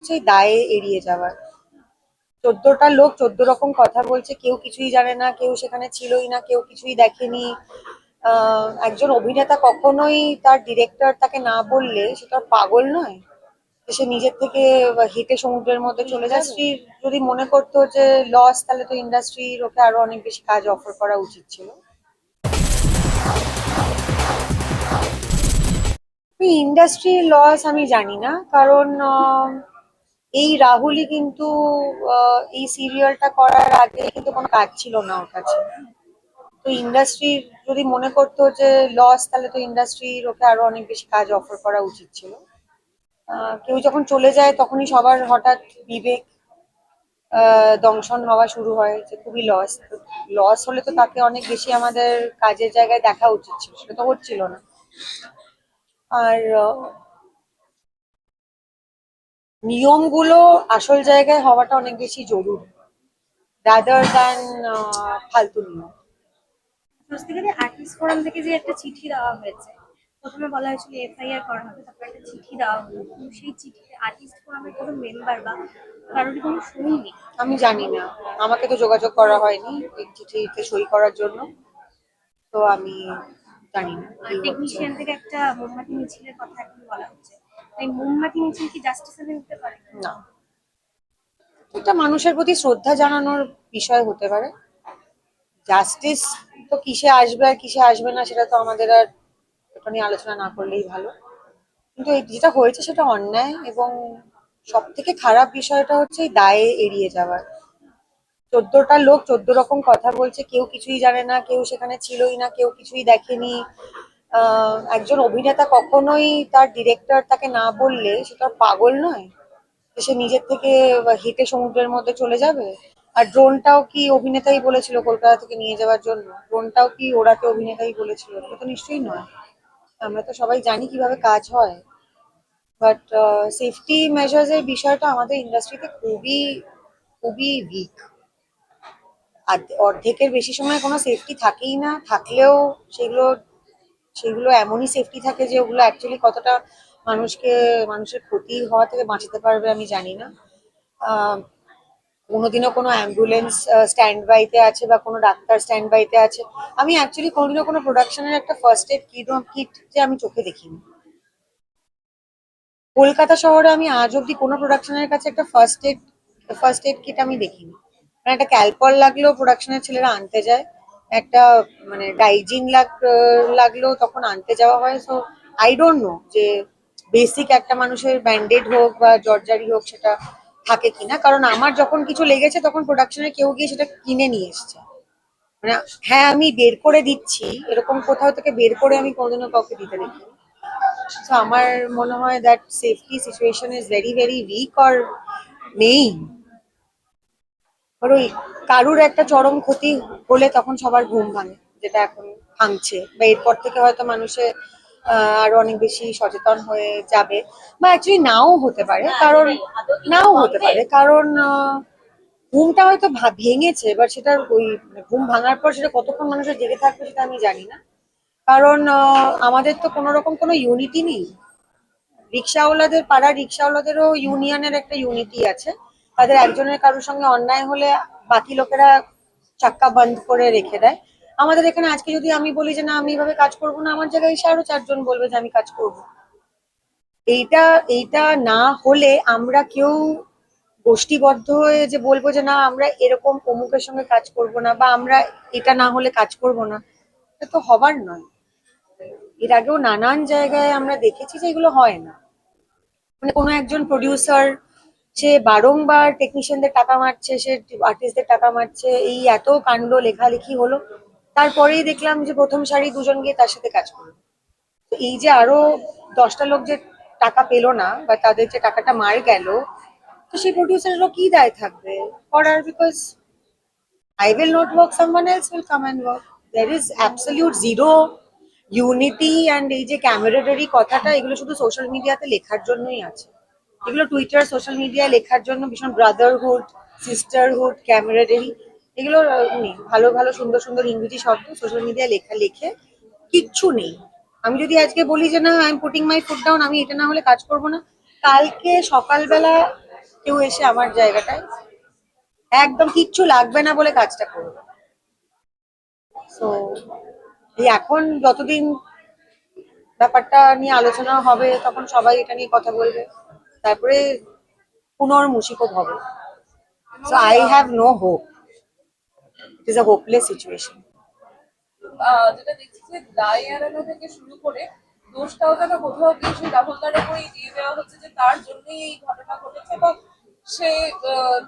সেই দায়ে এড়িয়ে যাওয়ার। 14টা লোক 14 রকম কথা বলছে, কেউ কিছুই জানে না, কেউ সেখানে ছিলই না, কেউ কিছুই দেখেনি। একজন অভিনেতা কখনোই তার ডিরেক্টর তাকে না বললে সেটা পাগল নয় যে সে নিজের থেকে হেঁটে সমুদ্রের মধ্যে চলে যায়। ইন্ডাস্ট্রির যদি মনে করতো যে লস, তাহলে তো ইন্ডাস্ট্রির ওকে আরো অনেক বেশি কাজ অফার করা উচিত ছিল। ইন্ডাস্ট্রির লস আমি জানি না, কারণ এই রাহুলই কিন্তু এই সিরিয়ালটা করার আগে কিন্তু কোনো কাজ ছিল না ওর কাছে। তো ইন্ডাস্ট্রির যদি মনে করতো যে লস, তাহলে তো ইন্ডাস্ট্রির ওকে আরো অনেক বেশি কাজ অফার করা উচিত ছিল। কেউ যখন চলে যায় তখনই সবার হঠাৎ বিবেক দংশন হওয়া শুরু হয় যে খুবই লস। লস হলে তো তাকে অনেক বেশি আমাদের কাজের জায়গায় দেখা উচিত ছিল, সেটা তো হচ্ছিল না। আর নিয়মগুলো আসল জায়গায় হওয়াটা অনেক বেশি জরুরি, রাদার দ্যান ফালতু নিয়ম। স্বস্তিকাদের আর্টিস্ট ফোরাম থেকে যে একটা চিঠি দেওয়া হয়েছে, প্রথমে বলা হয়েছিল এফআইআর করা হবে, তারপর একটা চিঠি দেওয়া হলো, কিন্তু সেই চিঠিতে আর্টিস্ট ফোরামের কোনো মেম্বার বা কারোর কোনো সই নেই। আমি জানি না, আমাকে তো যোগাযোগ করা হয়নি এই চিঠিতে সই করার জন্য, তো আমি জানি না আর কি হচ্ছে। টেকনিশিয়ান থেকে একটা মোমবাতি মিছিলের কথা এখন বলা হচ্ছে, তাই মোমবাতি মিছিল কি জাস্টিস এনে দিতে পারে? না, এটা মানুষের প্রতি শ্রদ্ধা জানানোর বিষয় হতে পারে। জাস্টিস তো কিসে আসবে আর কিসে আসবে না সেটা তো আমাদের আর এটা নিয়ে আলোচনা না করলেই ভালো। কিন্তু যেটা হয়েছে সেটা অন্যায়, এবং সব থেকে খারাপ বিষয়টা হচ্ছে এই দায়ে এড়িয়ে যাওয়ার। 14টা লোক 14 রকম কথা বলছে, কেউ কিছুই জানে না, কেউ সেখানে ছিলই না, কেউ কিছুই দেখেনি। একজন অভিনেতা কখনোই তার ডিরেক্টর তাকে না বললে সেটা পাগল নয় যে সে নিজের থেকে হেঁটে সমুদ্রের মধ্যে চলে যাবে। আর ড্রোনটাও কি অভিনেতাই বলেছিল কলকাতা থেকে নিয়ে যাওয়ার জন্য? ড্রোনটাও কি ওরাকে অভিনেতাই বলেছিল? এটা তো নিশ্চয়ই নয়। আমরা তো সবাই জানি কিভাবে কাজ হয়। বাট সেফটি মেজার্স এর বিষয়টা আমাদের ইন্ডাস্ট্রিতে খুবই খুবই উইক। অর্ধেকের বেশি সময় কোনো সেফটি থাকেই না, থাকলেও সেগুলো সেগুলো এমনই সেফটি থাকে যে ওগুলো অ্যাকচুয়ালি কতটা মানুষের ক্ষতি হওয়া থেকে বাঁচাতে পারবে আমি জানি না। আহ, কোনোদিনও কোনো অ্যাম্বুলেন্স স্ট্যান্ড বাইতে আছে বা কোনো ডাক্তার স্ট্যান্ড বাইতে আছে। আমি অ্যাকচুয়ালি কোনোদিনও কোনো প্রোডাকশনের একটা ফার্স্ট এড কিট যে আমি চোখে দেখিনি। কলকাতা শহরে আমি আজ অব্দি কোনো প্রোডাকশনের কাছে একটা ফার্স্ট এড কিট আমি দেখিনি। মানে একটা ক্যালপল লাগলেও প্রোডাকশনের ছেলেরা আনতে যায়, একটা মানে ডাইজিন লাগলেও তখন আনতে যাওয়া হয়। সো আই ডোন্ট নো যে বেসিক একটা মানুষের ব্যান্ডেড হোক বা জর্জারি হোক সেটা থাকে কিনা, কারণ আমার যখন কিছু লেগেছে তখন প্রোডাকশনের কেউ গিয়ে সেটা কিনে নিয়ে এসছে। মানে হ্যাঁ, আমি বের করে দিচ্ছি, এরকম কোথাও থেকে বের করে আমি কোনোদিনও কাউকে দিতে দেখি। সো আমার মনে হয় that safety situation is very very weak or নেই। আর ওই কারুর একটা চরম ক্ষতি হলে তখন সবার ঘুম ভাঙে, যেটা এখন ভাঙছে, বা এরপর থেকে হয়তো মানুষের আরো অনেক বেশি সচেতন হয়ে যাবে। বা অ্যাকচুয়ালি নাও হতে পারে কারণ ঘুমটা হয়তো ভেঙেছে, এবার সেটার ওই মানে ঘুম ভাঙার পর সেটা কতক্ষণ মানুষের জেগে থাকবে সেটা আমি জানি না। কারণ আমাদের তো কোনো রকম কোনো ইউনিটি নেই। রিক্সাওয়ালাদের, পাড়ার রিক্সাওয়ালাদেরও ইউনিয়নের একটা ইউনিটি আছে। তাদের একজনের কারোর সঙ্গে অন্যায় হলে বাকি লোকেরা চাক্কা বন্ধ করে রেখে দেয়। আমাদের এখানে আজকে যদি আমি বলি যে না আমি এভাবে কাজ করবো না, আমার জায়গায় এসে আরো 4 জন বলবে যে আমি কাজ করবো। এইটা এইটা না হলে আমরা কেউ গোষ্ঠীবদ্ধ হয়ে যে বলবো যে না আমরা এরকম অমুকের সঙ্গে কাজ করব না, বা আমরা এটা না হলে কাজ করব না, এটা তো হবার নয়। এর আগেও নানান জায়গায় আমরা দেখেছি যে এগুলো হয় না। মানে কোনো একজন প্রডিউসার সে বারংবার টেকনিশিয়ানদের টাকা মারছে, সে আর্টিস্টদের টাকা মারছে, এই এত কাণ্ড লেখালেখি হলো, তারপরেই দেখলাম যে প্রথম সারি 2 জন গিয়ে তার সাথে কাজ করলো। তো এই যে আরো 10টা লোক যে টাকা পেলো না বা তাদের যে টাকাটা মার গেল, তো সেই প্রডিউসারেরও কি দায় থাকবে করার? Because I will not work, someone else will come and work. There is absolute zero unity and এই যে ক্যামেরাডারি কথাটা, এগুলো শুধু সোশ্যাল মিডিয়াতে লেখার জন্যই আছে। এগুলো টুইটার সোশ্যাল মিডিয়ায় লেখার জন্য ভীষণ ব্রাদারহুড, সিস্টারহুড, ক্যামেরাডারি, এগুলো নেই। ভালো ভালো সুন্দর সুন্দর ইংরেজি শব্দ সোশ্যাল মিডিয়ায় লেখে কিচ্ছু নেই। আমি যদি আজকে বলি যে না I am putting my foot down, আমি এটা না হলে কাজ করবো না, কালকে সকালবেলা কেউ এসে আমার জায়গাটায় একদম কিচ্ছু লাগবে না বলে কাজটা করবে। তো এই এখন যতদিন ব্যাপারটা নিয়ে আলোচনা হবে তখন সবাই এটা নিয়ে কথা বলবে, তারপরে পুনর্মুশিকও হবে। So I have no hope, it is a hopeless situation. যেটা দেখছি যে দায় এড়ানো থেকে শুরু করে দোষটাও যেন কোথাও কিছু রাহুলদার উপরেই দিয়ে দেওয়া হচ্ছে যে তার জন্যই এই ঘটনা ঘটেছে এবং সে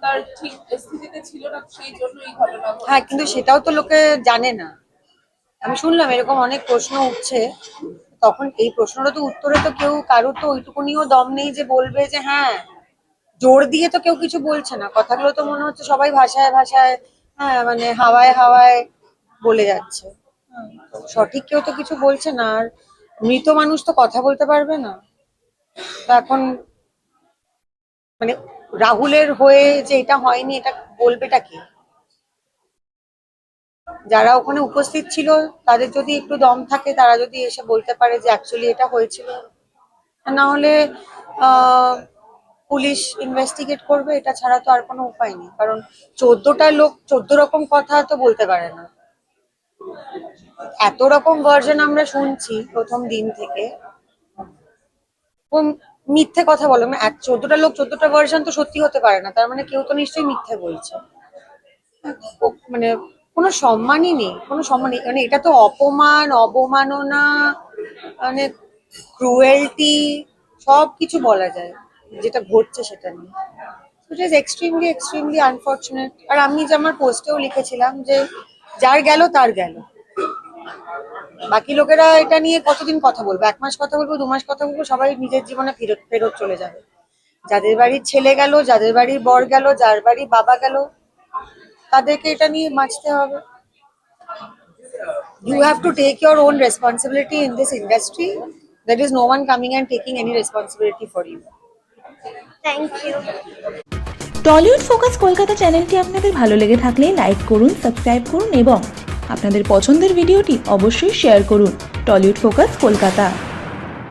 তার ঠিক স্থিতিতে ছিল না, সেই জন্য এই ঘটনা ঘটেছে। হ্যাঁ, কিন্তু সেটাও তো লোকে জানে না। আমি শুনলাম এরকম অনেক প্রশ্ন উঠছে, তখন এই প্রশ্নটা তো উত্তরে তো কেউ কারোর তো ওইটুকুনিও দম নেই যে বলবে যে হ্যাঁ, জোর দিয়ে তো কেউ কিছু বলছে না, কথাগুলো তো মনে হচ্ছে সবাই ভাষায় ভাষায়, হ্যাঁ মানে হাওয়ায় হাওয়ায় বলে যাচ্ছে। তো সঠিক কেউ তো কিছু বলছে না, আর মৃত মানুষ তো কথা বলতে পারবে না। তো এখন মানে রাহুলের হয়ে যে এটা হয়নি এটা বলবেটা কি? যারা ওখানে উপস্থিত ছিল তাদের যদি একটু দম থাকে, তারা যদি এসে বলতে পারে যে অ্যাকচুয়ালি এটা হয়েছিল, না হলে পুলিশ ইনভেস্টিগেট করবে, এটা ছাড়া তো আর কোনো উপায় নেই। কারণ 14টা লোক 14 রকম কথা তো বলতে পারে না। এত রকম ভার্জন আমরা শুনছি প্রথম দিন থেকে, মিথ্যে কথা বলে মানে 14টা লোক 14টা ভার্জন তো সত্যি হতে পারে না, তার মানে কেউ তো নিশ্চয়ই মিথ্যে বলছে। মানে কোনো সম্মানই নেই, কোনো সম্মান নেই। মানে এটা তো অপমান, অবমাননা, মানে ক্রুয়েলটি, সব কিছু বলা যায় যেটা ঘটছে সেটা নিয়ে। It is extremely extremely unfortunate. আর আমি যে আমার পোস্টেও লিখেছিলাম যে যার গেল তার গেল, বাকি লোকেরা এটা নিয়ে কতদিন কথা বলবো? 1 মাস কথা বলবো, 2 মাস কথা বলবো, সবাই নিজের জীবনে ফেরত ফেরত চলে যাবে। যাদের বাড়ির ছেলে গেল, যাদের বাড়ির বর গেল, যার বাড়ির বাবা গেল, তাদেরকে এটা নিয়ে বাঁচতে হবে। You have to take your own responsibility in this industry. There is no one coming and taking any responsibility for you. Thank you. Tollywood focus Kolkata চ্যানেলটি আপনাদের ভালো লেগে থাকলে লাইক করুন, সাবস্ক্রাইব করুন এবং আপনাদের পছন্দের ভিডিওটি অবশ্যই শেয়ার করুন। Tollywood focus Kolkata.